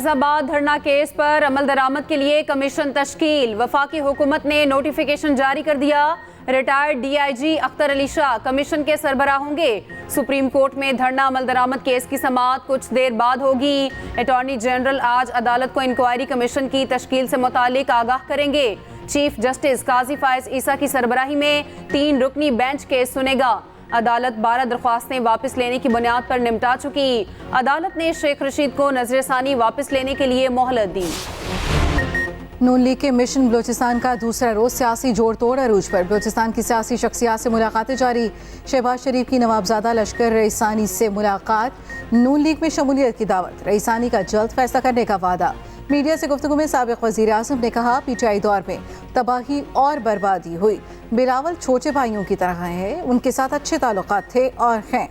फैजाबाद धरना केस पर अमल दरामद के लिए कमीशन तश्कील। वफाकी हुकूमत ने नोटिफिकेशन जारी कर दिया। Retired DIG Akhtar Ali Shah commission के सरबराह होंगे। सुप्रीम कोर्ट में धरना अमल दरामद केस की समाअत कुछ देर बाद होगी। अटॉर्नी जनरल आज अदालत को इंक्वायरी कमीशन की तश्कील से मुतालिक आगाह करेंगे। चीफ जस्टिस काजी फायज ईसा की सरबराही में 3 रुकनी बेंच केस सुनेगा। अदालत 12 दरख्वास्तें वापस लेने की बुनियाद पर निपटा चुकी। अदालत ने शेख रशीद को नजरसानी वापस लेने के लिए मोहलत दी। नून लीग के मिशन बलूचिस्तान का दूसरा रोज सियासी जोड़ तोड़ अरूज पर। बलूचिस्तान की सियासी शख्सियात से मुलाकातें जारी। शहबाज शरीफ की नवाबजादा लश्कर रईसानी से मुलाकात। नून लीग में शमूलियत की दावत। रईसानी का जल्द फैसला करने का वादा। मीडिया से गुफ्तगू में साबिक वज़ीर आज़म ने कहा PTI दौर में तबाही और बर्बादी हुई। बिलावल छोटे भाइयों की तरह हैं, उनके साथ अच्छे ताल्लुकात थे और हैं।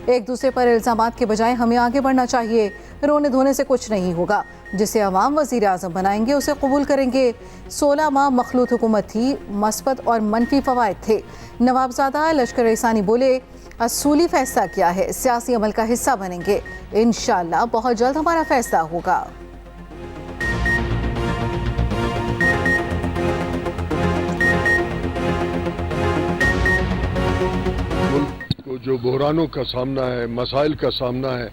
एक दूसरे पर इल्ज़ामात के बजाय हमें आगे बढ़ना चाहिए। रोने धोने से कुछ नहीं होगा। जिसे अवाम वज़ीर आज़म बनाएंगे उसे कबूल करेंगे। 16 माह मखलूत हुकूमत थी, मस्बत और मनफी फ़वाइद थे। नवाबजादा लश्कर रईसानी बोले असूली फैसला किया है, सियासी अमल का हिस्सा बनेंगे। इंशाअल्लाह बहुत जल्द हमारा फैसला होगा। जो बहरानों का सामना है, मसाइल का सामना है,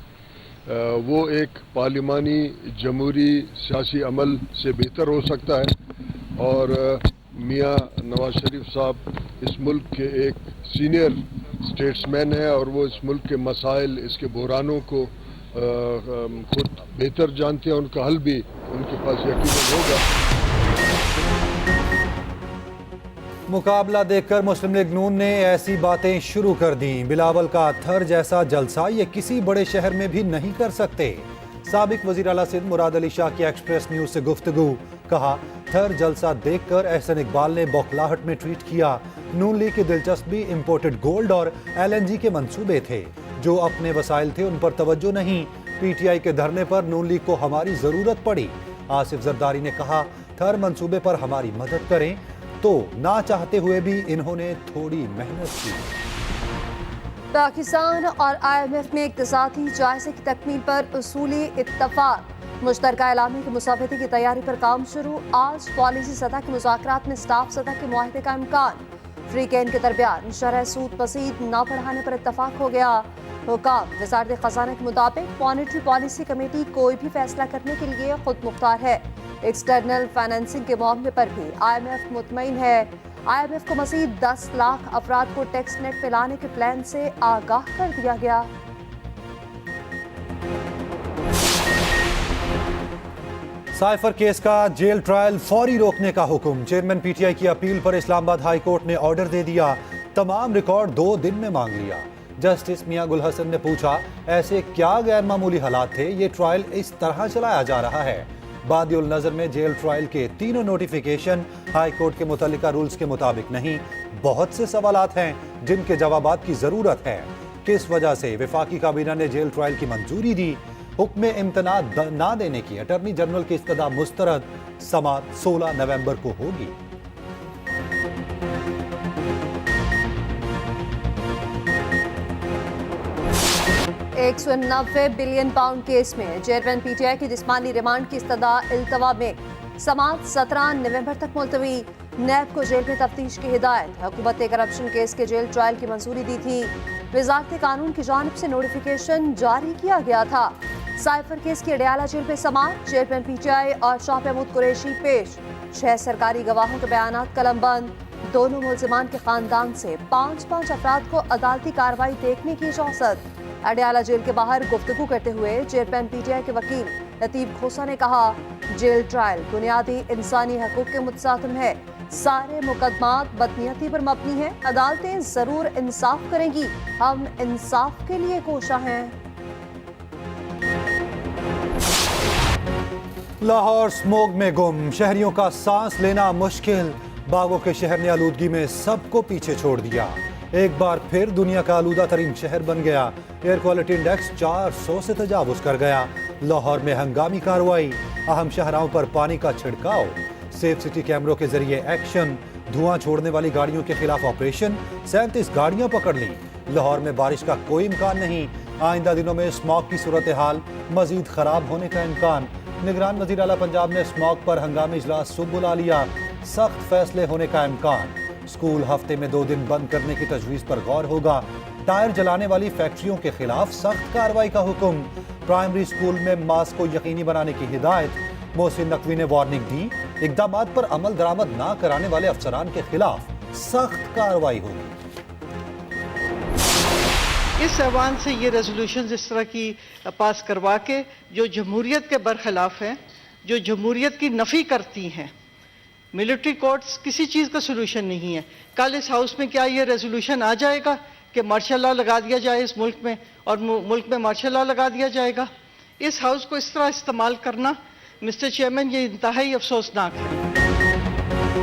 वो एक पार्लिमानी जमहूरी सियासी अमल से बेहतर हो सकता है। और मियाँ नवाज शरीफ साहब इस मुल्क के एक सीनियर स्टेट्समैन हैं और वो इस मुल्क के मसाइल, इसके बहरानों को खुद बेहतर जानते हैं। उनका हल भी उनके पास यकीनन होगा। मुकाबला देखकर मुस्लिम लीग नून ने ऐसी बातें शुरू कर दी। बिलावल का थर जैसा जलसा ये किसी बड़े शहर में भी नहीं कर सकते। साबिक वजीर आला सिंध मुराद अली शाह की एक्सप्रेस न्यूज से गुफ्तगू। कहा थर जलसा देखकर एहसन इकबाल ने बौखलाहट में ट्वीट किया। नून लीग की दिलचस्पी इंपोर्टेड गोल्ड और LNG के मंसूबे थे। जो अपने वसाइल थे उन पर तवज्जो नहीं। PTI के धरने पर नून लीग को हमारी जरूरत पड़ी। आसिफ जरदारी ने कहा थर मंसूबे पर हमारी मदद करें, तो ना चाहते हुए भी इन्होंने थोड़ी मेहनत की। पाकिस्तान और IMF में इक्तिसादी जायजे की तकमील पर उसूली इत्तफाक। मुश्तरका एलामी की मुसाफिती की तैयारी पर काम शुरू। आज पॉलिसी सतह के मुज़ाकरात में स्टाफ सतह के मुआहदे का इम्कान। फ्री कैन के दरमियान शरह सूद मज़ीद न बढ़ाने पर इत्तफाक हो गया। हुकाम वज़ारत ख़ज़ाना के मुताबिक मॉनेटरी पॉलिसी कमेटी कोई भी फैसला करने के लिए खुद मुख्तार है। एक्सटर्नल फाइनेंसिंग के मामले पर भी IMF मुतमईन है। IMF को मज़ीद 10 लाख अफराद को टैक्स नेट पे लाने के प्लान से आगाह कर दिया गया। साइफर केस का जेल ट्रायल फौरी रोकने का हुक्म। चेयरमैन PTI की अपील पर इस्लामाबाद हाई कोर्ट ने ऑर्डर दे दिया। तमाम रिकॉर्ड 2 दिन में मांग लिया। जस्टिस मियां गुल हसन ने पूछा ऐसे क्या गैर मामूली हालात थे ये ट्रायल इस तरह चलाया जा रहा है। बादिउल नजर में जेल ट्रायल के 3 नोटिफिकेशन हाई कोर्ट के मुतल्लिका रूल्स के मुताबिक नहीं। बहुत से सवालात हैं जिनके जवाबात की जरूरत है। किस वजह से वफाकी काबीना ने जेल ट्रायल की मंजूरी दी। हुक्म इम्तना ना देने की अटॉर्नी जनरल की इस्तदा मुस्तरद। समाअत 16 नवंबर को होगी। £190 बिलियन केस में चेयरमैन PTI की जिस्मानी रिमांड की इस्तदा इल्तवा में समाअत 17 नवंबर तक मुलतवी। नैब को जेल में तफ्तीश की हिदायत। हुकूमत ने करप्शन केस के जेल ट्रायल की मंजूरी दी थी। वजारत कानून की जानिब से नोटिफिकेशन जारी किया गया था। साइफर केस की अडयाला जेल में समाअत। चेयरमैन PTI और शाह महमूद कुरैशी पेश। 6 सरकारी गवाहों के बयानात कलमबंद। दोनों मुल्जिमान के खानदान से 5 अफराद को अदालती कार्रवाई देखने की इजाजत। अडयाला जेल के बाहर गुफ्तगू करते हुए चेयरमैन PTI के वकील लतीफ खोसा ने कहा जेल ट्रायल बुनियादी इंसानी हकूक के मुतसातिम है। सारे मुकदमात बदनीयती पर मबनी है। अदालतें जरूर इंसाफ करेंगी। हम इंसाफ के लिए कोशा हैं। लाहौर स्मोग में गुम। शहरियों का सांस लेना मुश्किल। बागों के शहर ने आलूदगी में सबको पीछे छोड़ दिया। एक बार फिर दुनिया का आलूदा तरीन शहर बन गया। एयर क्वालिटी इंडेक्स 400 से तजावुज कर गया। लाहौर में हंगामी कार्रवाई। अहम शहरों पर पानी का छिड़काव। सेफ सिटी कैमरों के जरिए एक्शन। धुआं छोड़ने वाली गाड़ियों के खिलाफ ऑपरेशन। 37 गाड़ियां पकड़ ली। लाहौर में बारिश का कोई इम्कान नहीं। आइंदा दिनों में स्मॉग की सूरत हाल मजीद खराब होने का इम्कान। نگران وزیر اعلیٰ پنجاب نے اسموگ پر ہنگامی اجلاس صبح بلا لیا، سخت فیصلے ہونے کا امکان، اسکول ہفتے میں 2 دن بند کرنے کی تجویز پر غور ہوگا، ٹائر جلانے والی فیکٹریوں کے خلاف سخت کارروائی کا حکم، پرائمری اسکول میں ماسک کو یقینی بنانے کی ہدایت، محسن نقوی نے وارننگ دی، اقدامات پر عمل درآمد نہ کرانے والے افسران کے خلاف سخت کارروائی ہوگی۔ اس ایوان سے یہ ریزولوشنز اس طرح کی پاس کروا کے جو جمہوریت کے برخلاف ہیں، جو جمہوریت کی نفی کرتی ہیں، ملٹری کورٹس کسی چیز کا سلوشن نہیں ہے۔ کل اس ہاؤس میں کیا یہ ریزولوشن آ جائے گا کہ مارشل لا لگا دیا جائے اس ملک میں، اور ملک میں مارشل لا لگا دیا جائے گا؟ اس ہاؤس کو اس طرح استعمال کرنا مسٹر چیئرمین یہ انتہائی افسوسناک ہے۔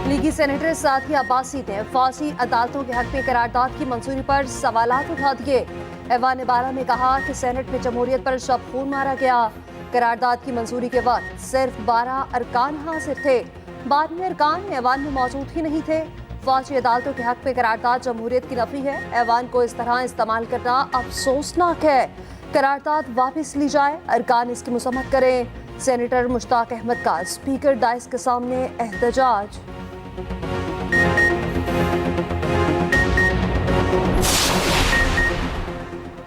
لیگی سینیٹر سعدیہ عباسی نے فوجی عدالتوں کے حق میں قرارداد کی منظوری پر سوالات اٹھا دیے۔ ایوان بالا نے کہا کہ سینٹ میں جمہوریت پر شب خون مارا گیا۔ قرارداد کی منظوری کے وقت صرف 12 ارکان حاضر تھے، بعد میں ارکان ایوان میں موجود ہی نہیں تھے۔ فوجی عدالتوں کے حق میں قرارداد جمہوریت کی نفی ہے، ایوان کو اس طرح استعمال کرنا افسوسناک ہے۔ قرارداد واپس لی جائے، ارکان اس کی مذمت کریں۔ سینیٹر مشتاق احمد کا اسپیکر ڈائس کے سامنے احتجاج۔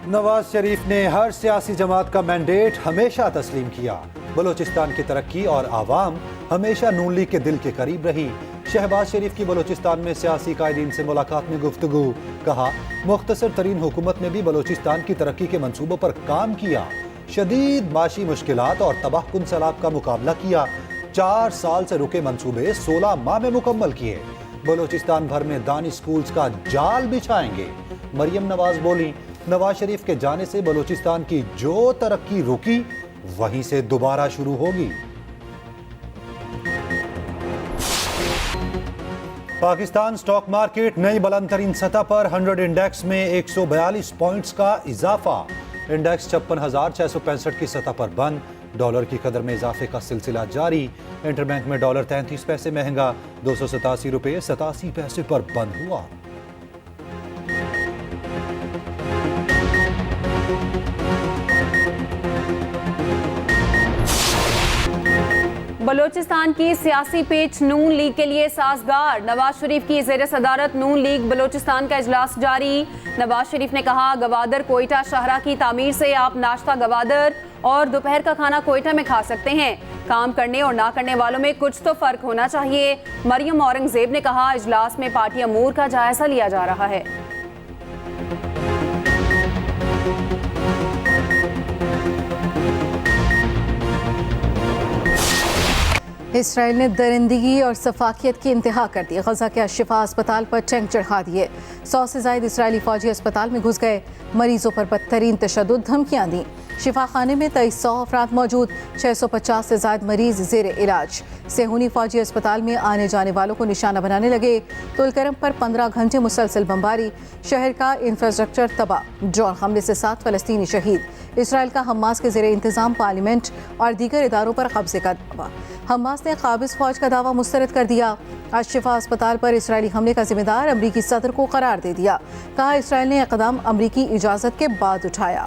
نواز شریف نے ہر سیاسی جماعت کا مینڈیٹ ہمیشہ تسلیم کیا، بلوچستان کی ترقی اور عوام ہمیشہ نون لیگ کے دل کے قریب رہی۔ شہباز شریف کی بلوچستان میں سیاسی قائدین سے ملاقات میں گفتگو، کہا مختصر ترین حکومت نے بھی بلوچستان کی ترقی کے منصوبوں پر کام کیا، شدید معاشی مشکلات اور تباہ کن سیلاب کا مقابلہ کیا، 4 سال سے رکے منصوبے 16 ماہ میں مکمل کیے، بلوچستان بھر میں دانی سکولز کا جال بچھائیں گے۔ مریم نواز بولی نواز شریف کے جانے سے بلوچستان کی جو ترقی رکی وہیں سے دوبارہ شروع ہوگی۔ پاکستان سٹاک مارکیٹ نئی بلند ترین سطح پر 100 انڈیکس میں 142 پوائنٹس کا اضافہ، انڈیکس 56,665 کی سطح پر بند، ڈالر کی قدر میں اضافے کا سلسلہ جاری، انٹر بینک میں ڈالر 33 پیسے مہنگا 287 روپے 87 پیسے پر بند ہوا۔ بلوچستان کی سیاسی پیچ نون لیگ کے لیے سازگار، نواز شریف کی زیر صدارت نون لیگ بلوچستان کا اجلاس جاری۔ نواز شریف نے کہا گوادر کوئٹہ شاہراہ کی تعمیر سے آپ ناشتہ گوادر اور دوپہر کا کھانا کوئٹہ میں کھا سکتے ہیں، کام کرنے اور نہ کرنے والوں میں کچھ تو فرق ہونا چاہیے۔ مریم اورنگزیب نے کہا اجلاس میں پارٹی امور کا جائزہ لیا جا رہا ہے۔ اسرائیل نے درندگی اور سفاکیت کی انتہا کر دی، غزہ کے الشفا اسپتال پر ٹینک چڑھا دیے، 100 سے زائد اسرائیلی فوجی اسپتال میں گھس گئے، مریضوں پر بدترین تشدد دھمکیاں دیں، شفا خانے میں 2300 افراد موجود، 650 سے زائد مریض زیر علاج، سیہونی فوجی اسپتال میں آنے جانے والوں کو نشانہ بنانے لگے، طولکرم پر 15 گھنٹے مسلسل بمباری، شہر کا انفراسٹرکچر تباہ، ڈرون حملے سے 7 فلسطینی شہید، اسرائیل کا حماس کے زیر انتظام پارلیمنٹ اور دیگر اداروں پر قبضے کا دعویٰ، حماس نے قابض فوج کا دعویٰ مسترد کر دیا، الشفا اسپتال پر اسرائیلی حملے کا ذمہ دار امریکی صدر کو قرار دے دیا، کہا اسرائیل نے اقدام امریکی اجازت کے بعد اٹھایا۔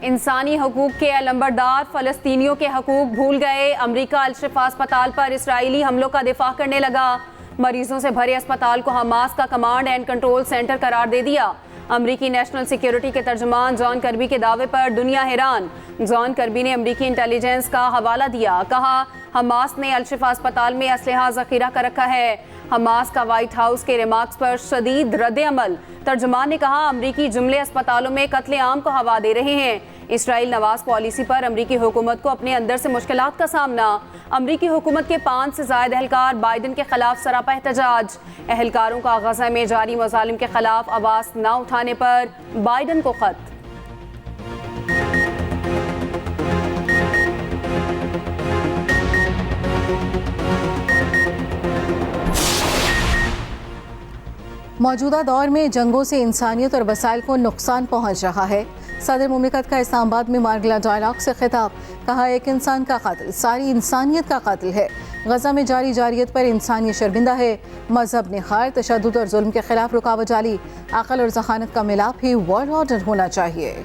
انسانی حقوق کے علمبردار فلسطینیوں کے حقوق بھول گئے، امریکہ الشفا اسپتال پر اسرائیلی حملوں کا دفاع کرنے لگا، مریضوں سے بھرے اسپتال کو حماس کا کمانڈ اینڈ کنٹرول سینٹر قرار دے دیا۔ امریکی نیشنل سیکیورٹی کے ترجمان جان کربی کے دعوے پر دنیا حیران، جان کربی نے امریکی انٹیلیجنس کا حوالہ دیا، کہا حماس نے الشفا اسپتال میں اسلحہ ذخیرہ کر رکھا ہے، حماس کا وائٹ ہاؤس کے ریمارکس پر شدید رد عمل، ترجمان نے کہا امریکی جملے اسپتالوں میں قتل عام کو ہوا دے رہے ہیں، اسرائیل نواز پالیسی پر امریکی حکومت کو اپنے اندر سے مشکلات کا سامنا، امریکی حکومت کے 5 سے زائد اہلکار بائیڈن کے خلاف سراپا احتجاج، اہلکاروں کا غزہ میں جاری مظالم کے خلاف آواز نہ اٹھانے پر بائیڈن کو خط۔ موجودہ دور میں جنگوں سے انسانیت اور وسائل کو نقصان پہنچ رہا ہے، صدر مملکت کا اسلام آباد میں مارگلا ڈائلاگ سے خطاب، کہا ایک انسان کا قتل ساری انسانیت کا قتل ہے، غزہ میں جاری جارحیت پر انسانیت شرمندہ ہے، مذہب نکھار، تشدد اور ظلم کے خلاف رکاوٹ ڈالی، عقل اور ذہانت کا ملاپ ہی ورلڈ آرڈر ہونا چاہیے۔